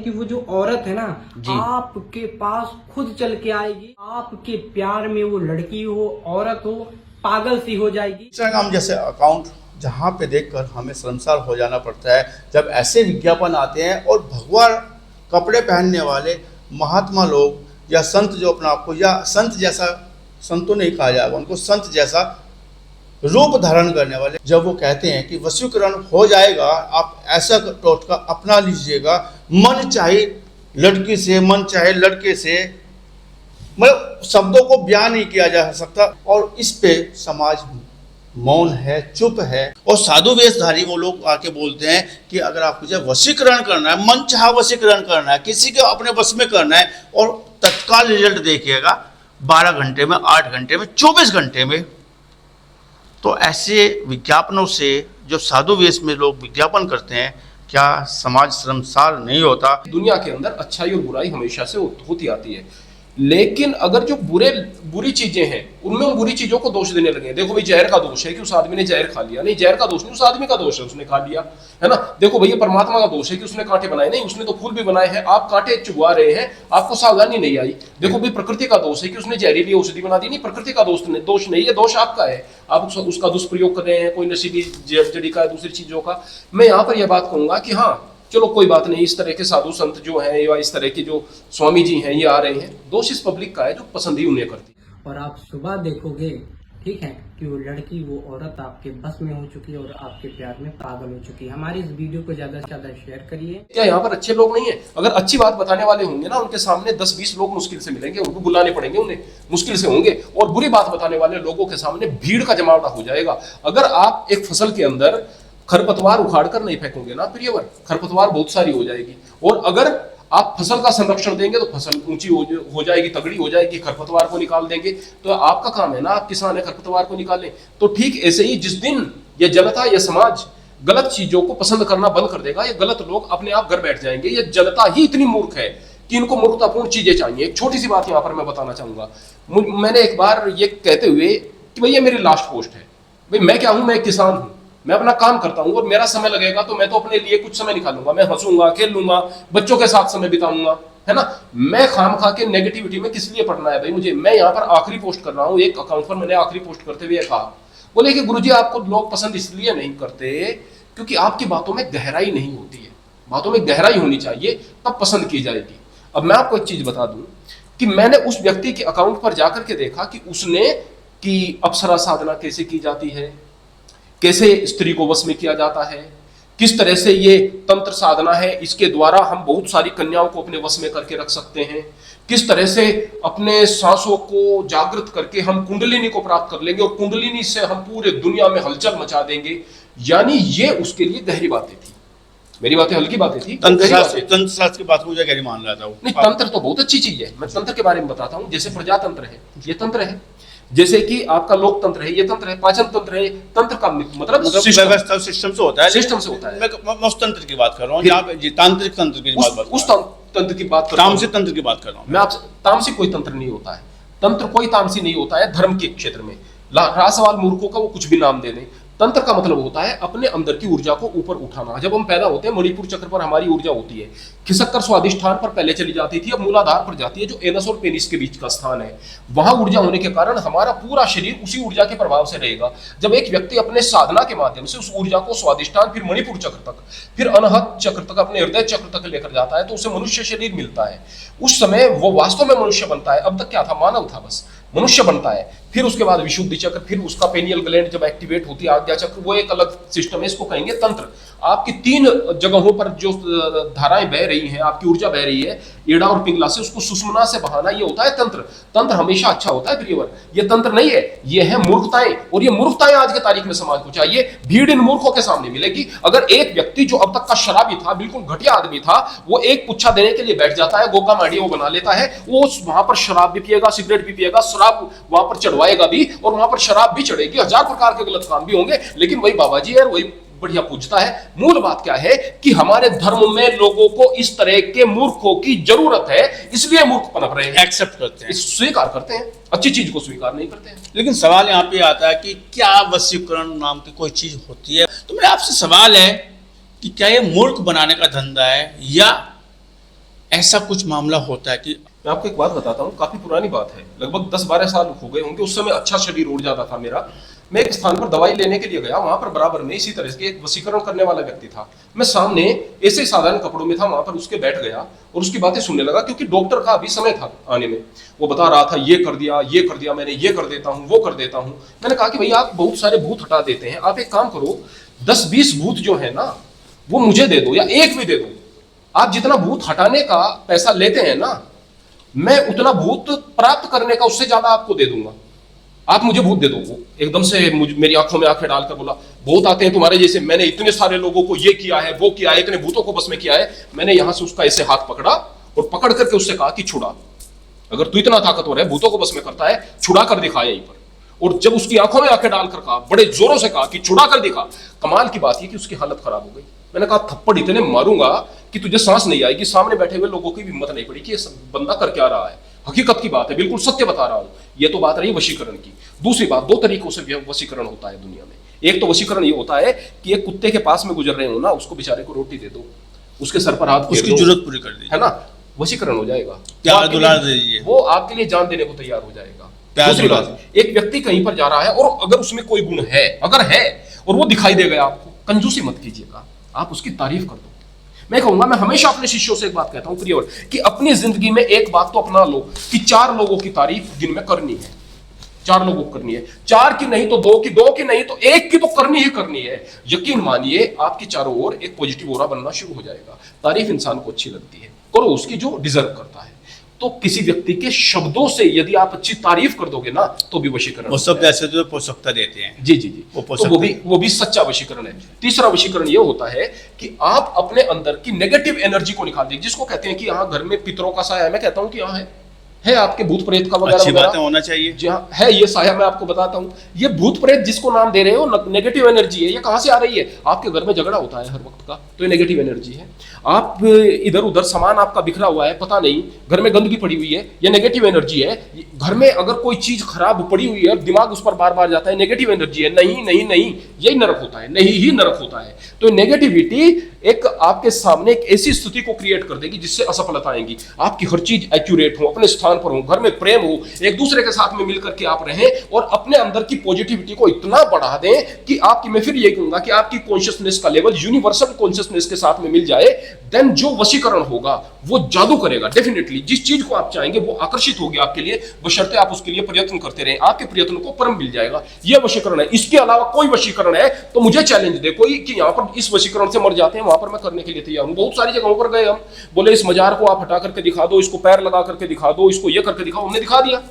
कि वो जो औरत है ना आपके पास खुद चल के आएगी, आपके प्यार में वो लड़की हो, औरत हो, पागल सी हो जाएगी। इंस्टाग्राम जैसे अकाउंट जहाँ पे देखकर हमें शर्मसार हो जाना पड़ता है जब ऐसे विज्ञापन आते हैं और भगवा कपड़े पहनने वाले महात्मा लोग या संत जो अपना आपको या संत जैसा, संत तो नहीं कहा जाएगा उनको, संत जैसा रूप धारण करने वाले जब वो कहते हैं कि वशीकरण हो जाएगा, आप ऐसा टोटका अपना लीजिएगा, मन चाहे लड़की से मन चाहे लड़के से, मतलब शब्दों को बयान नहीं किया जा सकता। और इस पे समाज मौन है, चुप है। और साधु वेशधारी वो लोग आके बोलते हैं कि अगर आप मुझे वशीकरण करना है, मन चाह वशीकरण करना है, किसी के अपने बस में करना है और तत्काल रिजल्ट देखिएगा 12 घंटे में, 8 घंटे में, 24 घंटे में। तो ऐसे विज्ञापनों से जो साधु वेश में लोग विज्ञापन करते हैं, क्या समाज शर्मसार नहीं होता? दुनिया के अंदर अच्छाई और बुराई हमेशा से होती आती है, लेकिन अगर जो बुरी चीजें हैं उनमें उन बुरी चीजों को दोष देने लगे। देखो भाई, जहर का दोष है कि उस आदमी ने जहर खा लिया, नहीं, जहर का दोष नहीं, उस आदमी का दोष है, उसने खा लिया, है ना। देखो भैया, परमात्मा का दोष है कि उसने कांटे बनाए, नहीं, उसने तो फूल भी बनाए हैं, आप कांटे चुगवा रहे हैं, आपको सावधानी नहीं आई। देखो भाई, प्रकृति का दोष है कि उसने जहरीली औषधि बना दी, नहीं, प्रकृति का दोष नहीं है, दोष आपका है, आप उसका दुष्प्रयोग कर रहे हैं, कोई नशीली जड़ी का, दूसरी चीजों का। मैं यहाँ पर यह बात कहूंगा कि हाँ चलो कोई बात नहीं, इस तरह के साधु संत जो हैं या इस तरह के जो स्वामी जी हैं ये आ रहे हैं, दोष इस पब्लिक का है जो पसंद ही उन्हें करती है। और आप सुबह देखोगे, ठीक है, कि वो लड़की, वो औरत आपके बस में हो चुकी है और आपके प्यार में पागल हो चुकी है। हमारी इस वीडियो को ज्यादा से ज्यादा शेयर करिए। क्या यहाँ पर अच्छे लोग नहीं है? अगर अच्छी बात बताने वाले होंगे ना, उनके सामने 10-20 लोग मुश्किल से मिलेंगे, उनको बुलाने पड़ेंगे, उन्हें मुश्किल से होंगे। और बुरी बात बताने वाले लोगों के सामने भीड़ का जमावड़ा हो जाएगा। अगर आप एक फसल के अंदर खरपतवार उखाड़ कर नहीं फेंकोगे ना प्रियवर, खरपतवार बहुत सारी हो जाएगी। और अगर आप फसल का संरक्षण देंगे तो फसल ऊंची हो जाएगी, तगड़ी हो जाएगी। खरपतवार को निकाल देंगे तो आपका काम है ना, आप किसान है, खरपतवार को निकालें। तो ठीक ऐसे ही जिस दिन ये जनता, ये समाज गलत चीजों को पसंद करना बंद कर देगा, ये गलत लोग अपने आप घर बैठ जाएंगे। ये जनता ही इतनी मूर्ख है कि इनको मूर्खतापूर्ण चीजें चाहिए। एक छोटी सी बात यहाँ पर मैं बताना चाहूंगा। मैंने एक बार ये कहते हुए कि भैया मेरी लास्ट पोस्ट है, भाई मैं क्या हूं, मैं किसान हूं, मैं अपना काम करता हूं और मेरा समय लगेगा तो मैं तो अपने लिए कुछ समय निकालूंगा, मैं हंसूंगा, खेल लूंगा, बच्चों के साथ समय बिताऊंगा, है ना। मैं खाम खा के नेगेटिविटी में किस लिए पढ़ना है भाई मुझे। मैं यहाँ पर आखिरी पोस्ट कर रहा हूँ, एक अकाउंट पर मैंने आखिरी पोस्ट करते हुए कहा, बोले कि गुरुजी आपको लोग पसंद इसलिए नहीं करते क्योंकि आपकी बातों में गहराई नहीं होती है। बातों में गहराई होनी चाहिए, तब पसंद की जाएगी। अब मैं आपको एक चीज बता दूं कि मैंने उस व्यक्ति के अकाउंट पर जाकर के देखा कि उसने कि अप्सरा साधना कैसे की जाती है, कैसे स्त्री को वश में किया जाता है, किस तरह से ये तंत्र साधना है, इसके द्वारा हम बहुत सारी कन्याओं को अपने वश में करके रख सकते हैं, किस तरह से अपने सांसों को जागृत करके हम कुंडलिनी को प्राप्त कर लेंगे और कुंडलिनी से हम पूरे दुनिया में हलचल मचा देंगे। यानी ये उसके लिए गहरी बातें थी, मेरी बातें हल्की बातें थी। तंत्र शास्त्र की बात मुझे गहरी मान रहा था। नहीं, तंत्र तो बहुत अच्छी चीज है, मैं तंत्र के बारे में बताता हूँ। जैसे प्रजातंत्र है, ये तंत्र है। जैसे कि आपका लोकतंत्र है, ये तंत्र है। पाचन तंत्र है, तंत्र का मतलब व्यवस्था सिस्टम से होता है, सिस्टम से होता है। मैं उस तंत्र की बात कर रहा हूँ, यहाँ पे तांत्रिक तंत्र की बात, उस तंत्र की बात कर रहा हूँ, तामसिक तंत्र की बात कर रहा हूँ मैं आपसे। तामसिक कोई तंत्र नहीं होता है, तंत्र कोई तामसी नहीं होता है धर्म के क्षेत्र में। रासवाल मूर्खों का वो कुछ भी नाम दे दें। तंत्र का मतलब होता है अपने अंदर की ऊर्जा को ऊपर उठाना। जब हम पैदा होते हैं मणिपुर चक्र पर हमारी ऊर्जा होती है, खिसक कर स्वादिष्ठान पर पहले चली जाती थी, अब मूलाधार पर जाती है जो एनस और पेनिस के बीच का स्थान है। वहां ऊर्जा होने के कारण हमारा पूरा शरीर उसी ऊर्जा के प्रभाव से रहेगा। जब एक व्यक्ति अपने साधना के माध्यम से उस ऊर्जा को स्वादिष्ठान, फिर मणिपुर चक्र तक, फिर अनहत चक्र तक, अपने हृदय चक्र तक लेकर जाता है तो उसे मनुष्य शरीर मिलता है। उस समय वो वास्तव में मनुष्य बनता है। अब तक क्या था, मानव था, बस मनुष्य बनता है। फिर उसके बाद विशुद्धि चक्र, फिर उसका पेनियल ग्लैंड जब एक्टिवेट होती है, आज्ञा चक्र, वो एक अलग सिस्टम है, इसको कहेंगे तंत्र। आपकी 3 जगहों पर जो धाराएं बह रही हैं, आपकी ऊर्जा बह रही है, एड़ा और पिंगला से, उसको सुषुम्ना से बहाना, ये होता है तंत्र। तंत्र हमेशा अच्छा होता है प्रियवर, ये तंत्र नहीं है, ये है मूर्खताएं। और ये मूर्खताएं आज के तारीख में समाज को चाहिए। भीड़ इन मूर्खों के सामने मिलेगी। अगर एक व्यक्ति जो अब तक का शराबी था, बिल्कुल घटिया आदमी था, वो एक पुच्छा देने के लिए बैठ जाता है, गोगा माड़ी वो बना लेता है, वो वहां पर शराब भी पिएगा, सिगरेट भी पिएगा, शराब वहां पर चढ़वाएगा भी, और वहां पर शराब भी चढ़ेगी, 1000 प्रकार के गलत काम भी होंगे, लेकिन वही बाबा जी है, वही बढ़िया पूछता है। मूल बात क्या है कि हमारे धर्म में लोगों को इस तरह के मूर्खों की जरूरत है, इसलिए मूर्ख पनप रहे हैं, एक्सेप्ट करते हैं, स्वीकार करते हैं, अच्छी चीज को स्वीकार नहीं करते हैं। लेकिन सवाल यहाँ पे आता है कि क्या वशीकरण नाम की कोई चीज होती है? तो मेरा आपसे सवाल है कि क्या ये मूर्ख बनाने का धंधा है या ऐसा कुछ मामला होता है कि मैं आपको एक बात बताता हूँ, काफी पुरानी बात है, लगभग 10-12 साल हो गए होंगे। उस समय अच्छा शरीर उड़ जाता था मेरा। मैं एक स्थान पर दवाई लेने के लिए गया, वहां पर बराबर में इसी तरह से एक वशीकरण करने वाला व्यक्ति था। मैं सामने ऐसे साधारण कपड़ों में था, वहां पर उसके बैठ गया और उसकी बातें सुनने लगा, क्योंकि डॉक्टर का अभी समय था आने में। वो बता रहा था, ये कर दिया मैंने, ये कर देता हूँ, वो कर देता हूँ। मैंने कहा कि भैया आप बहुत सारे भूत हटा देते हैं, आप एक काम करो, 10-20 भूत जो है ना वो मुझे दे दो, या एक भी दे दो। आप जितना भूत हटाने का पैसा लेते हैं ना, मैं उतना भूत प्राप्त करने का उससे ज्यादा आपको दे दूंगा। आप मुझे भूत दे दो। वो एकदम से मेरी आंखों में आंखें डालकर बोला, भूत आते हैं तुम्हारे जैसे, मैंने इतने सारे लोगों को ये किया है, वो किया है, इतने भूतों को बस में किया है। मैंने यहां से उसका ऐसे हाथ पकड़ा और पकड़ करके उससे कहा कि छुड़ा, अगर तू इतना ताकतवर है, भूतों को बस में करता है, छुड़ा कर दिखा यहीं पर। और जब उसकी आंखों में आंखें डालकर कहा, बड़े जोरों से कहा कि छुड़ा कर दिखा। कमाल की बात यह कि उसकी हालत खराब हो गई। मैंने कहा थप्पड़ इतने मारूंगा कि तुझे सांस नहीं आएगी। सामने बैठे हुए लोगों की भी हिम्मत नहीं पड़ी कि ये बंदा कर क्या रहा है। हकीकत की बात है, बिल्कुल सत्य बता रहा हूं। ये तो बात रही वशीकरण की। दूसरी बात, 2 तरीकों से वशीकरण होता है दुनिया में। एक तो वशीकरण ये होता है कि एक कुत्ते के पास में गुजर रहे हो ना, उसको बेचारे को रोटी दे दो, उसके सर पर हाथ फेर उसकी दो, जरूरत पूरी कर दी, है ना, वशीकरण हो जाएगा। प्यार दुलार दे दीजिए, वो आपके लिए जान देने को तैयार हो जाएगा। प्यार दूसरी दुलार। बात, एक व्यक्ति कहीं पर जा रहा है और अगर उसमें कोई गुण है, अगर है और वो दिखाई दे गया आपको, कंजूसी मत कीजिएगा, आप उसकी तारीफ कर दो। मैं कहूंगा, मैं हमेशा अपने शिष्यों से एक बात कहता हूं प्रियवर, कि अपनी जिंदगी में एक बात तो अपना लो कि 4 लोगों की तारीफ दिन में करनी है। 4 लोगों को करनी है, 4 की नहीं तो 2 की, 2 की नहीं तो 1 की तो करनी ही करनी है। यकीन मानिए आपके चारों ओर एक पॉजिटिव ऑरा बनना शुरू हो जाएगा। तारीफ इंसान को अच्छी लगती है, करो उसकी जो डिजर्व करता है। तो किसी व्यक्ति के शब्दों से यदि आप अच्छी तारीफ कर दोगे ना, तो भी वशीकरण। वो सब ऐसे जो पोषकता देते हैं। जी जी जी, तो वो भी सच्चा वशीकरण है। तीसरा वशीकरण ये होता है कि आप अपने अंदर की नेगेटिव एनर्जी को निकाल दें। जिसको कहते हैं कि यहाँ घर में पितरों का साया है, मैं कहता हूं कि यहाँ है आपके भूत प्रेत का वगैरह अच्छी बात है, होना चाहिए। जी हाँ, है ये साया। मैं आपको बताता हूँ, ये भूत प्रेत जिसको नाम दे रहे हो, नेगेटिव एनर्जी है। ये कहां से आ रही है? आपके घर में झगड़ा होता है हर वक्त का, तो ये नेगेटिव एनर्जी है। आप इधर उधर सामान आपका बिखरा हुआ है, पता नहीं, घर में गंदगी पड़ी हुई है, ये नेगेटिव एनर्जी है। घर में अगर कोई चीज खराब पड़ी हुई है, दिमाग उस पर बार बार जाता है, नेगेटिव एनर्जी है। नहीं नहीं नहीं, यही नरक होता है, नहीं ही नरक होता है। तो नेगेटिविटी एक आपके सामने एक ऐसी स्थिति को क्रिएट कर देगी जिससे असफलता आएगी। आपकी हर चीज एक्यूरेट हो, अपने स्थान पर हो, घर में प्रेम हो, एक दूसरे के साथ में मिलकर के आप रहें और अपने अंदर की पॉजिटिविटी को इतना बढ़ा दें कि आपकी, मैं फिर ये कहूंगा कि आपकी कॉन्शियसनेस का लेवल यूनिवर्सल कॉन्शियसनेस के साथ में मिल जाए। देन जो वशीकरण होगा वो जादू करेगा। डेफिनेटली जिस चीज को आप चाहेंगे वो आकर्षित होगी आपके लिए, बशर्ते आप उसके लिए प्रयत्न करते रहें। आपके प्रयत्न को परम मिल जाएगा। यह वशीकरण है। इसके अलावा कोई वशीकरण है तो मुझे चैलेंज दे कोई कि यहां पर इस वशीकरण से मर जाते हैं, वहां पर मैं करने के लिए तैयार हूं। बहुत सारी जगहों पर गए हम, बोले इस मजार को आप हटा करके दिखा दो, इसको पैर लगा करके दिखा दो, इसको ये करके दिखाओ। हमने दिखा दिया,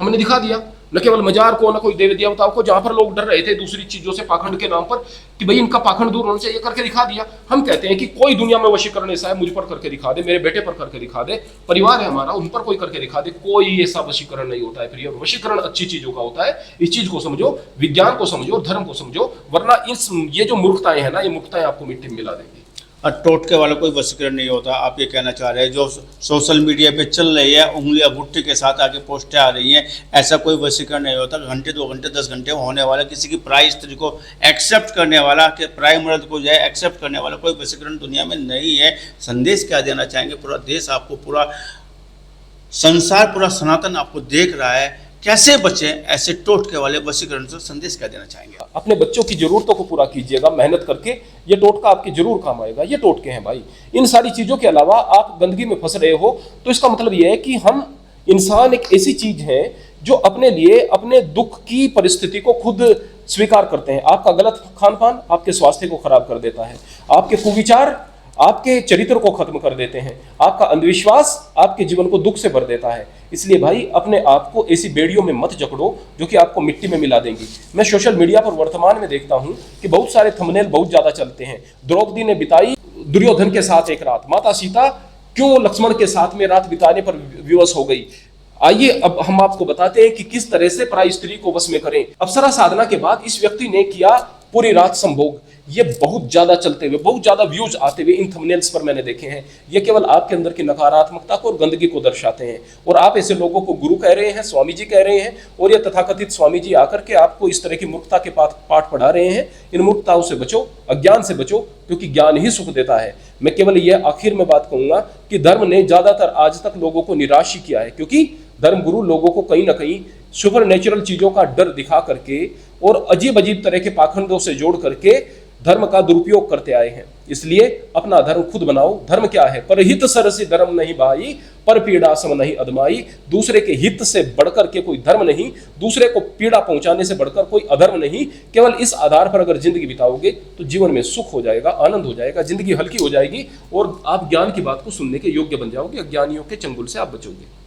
हमने दिखा दिया। न केवल मजार को, न कोई देवी देवताओं को, जहां पर लोग डर रहे थे दूसरी चीजों से पाखंड के नाम पर कि भाई इनका पाखंड दूर होना चाहिए, करके दिखा दिया। हम कहते हैं कि कोई दुनिया में वशीकरण ऐसा है, मुझ पर करके दिखा दे, मेरे बेटे पर करके दिखा दे, परिवार है हमारा उन पर कोई करके दिखा दे। कोई ऐसा वशीकरण नहीं होता है प्रिय। वशीकरण अच्छी चीजों का होता है। इस चीज को समझो, विज्ञान को समझो, धर्म को समझो, वरना इस ये जो मूर्खताएं है ना, ये मूर्खताएं आपको मिट्टी में मिला देंगी। और टोटके वाला कोई वशीकरण नहीं होता। आप ये कहना चाह रहे हैं जो सोशल मीडिया पे चल रही है, उंगलियां भुट्टे के साथ आगे पोस्टें आ रही हैं, ऐसा कोई वशीकरण नहीं होता। घंटे 2 घंटे 10 घंटे होने वाला, किसी की पराई स्त्री को एक्सेप्ट करने वाला, कि पराई मर्द को जाए एक्सेप्ट करने वाला कोई वशीकरण दुनिया में नहीं है। संदेश क्या देना चाहेंगे? पूरा देश आपको, पूरा संसार, पूरा सनातन आपको देख रहा है, कैसे बचे ऐसे टोटके वाले वशीकरण से? संदेश क्या देना चाहेंगे? अपने बच्चों की जरूरतों को पूरा कीजिएगा मेहनत करके, ये टोटका आपके जरूर काम आएगा। ये टोटके हैं भाई। इन सारी चीजों के अलावा आप गंदगी में फंस रहे हो तो इसका मतलब यह है कि हम इंसान एक ऐसी चीज है जो अपने लिए अपने दुख की परिस्थिति को खुद स्वीकार करते हैं। आपका गलत खान पान आपके स्वास्थ्य को खराब कर देता है, आपके कुविचार आपके चरित्र को खत्म कर देते हैं, आपका अंधविश्वास आपके जीवन को दुख से भर देता है। इसलिए भाई अपने आप को ऐसी बेड़ियों में मत जकड़ो जो कि आपको मिट्टी में मिला देंगी। मैं सोशल मीडिया पर वर्तमान में देखता हूं कि बहुत सारे थंबनेल बहुत ज्यादा चलते हैं। द्रौपदी ने बिताई दुर्योधन के साथ एक रात, माता सीता क्यों लक्ष्मण के साथ में रात बिताने पर विवश हो गई। आइए अब हम आपको बताते हैं कि किस तरह से पराई स्त्री को वश में करें। अप्सरा साधना के बाद इस व्यक्ति ने किया पूरी रात संभोग, ये बहुत ज्यादा चलते हुए, बहुत ज्यादा व्यूज आते हुए इन थंबनेल्स पर मैंने देखे हैं। ये केवल आपके अंदर की नकारात्मकता को और गंदगी को दर्शाते हैं, और आप ऐसे लोगों को गुरु कह रहे हैं, स्वामी जी कह रहे हैं, और ये तथाकथित स्वामी जी आकर के आपको इस तरह की मूर्खता के पाठ पढ़ा रहे हैं। इन मूर्खताओं से बचो, अज्ञान से बचो, क्योंकि ज्ञान ही सुख देता है। मैं केवल यह आखिर में बात कहूंगा कि धर्म ने ज्यादातर आज तक लोगों को निराश ही किया है, क्योंकि धर्मगुरु लोगों को कहीं ना कहीं सुपर नेचुरल चीजों का डर दिखा करके और अजीब अजीब तरह के पाखंडों से जोड़ करके धर्म का दुरुपयोग करते आए हैं। इसलिए अपना धर्म खुद बनाओ। धर्म क्या है? परहित सरसी धर्म नहीं भाई, पर पीड़ा सम नहीं अदमाई। दूसरे के हित से बढ़कर के कोई धर्म नहीं, दूसरे को पीड़ा पहुंचाने से बढ़कर कोई अधर्म नहीं। केवल इस आधार पर अगर जिंदगी बिताओगे तो जीवन में सुख हो जाएगा, आनंद हो जाएगा, जिंदगी हल्की हो जाएगी, और आप ज्ञान की बात को सुनने के योग्य बन जाओगे। अज्ञानियों के चंगुल से आप बचोगे।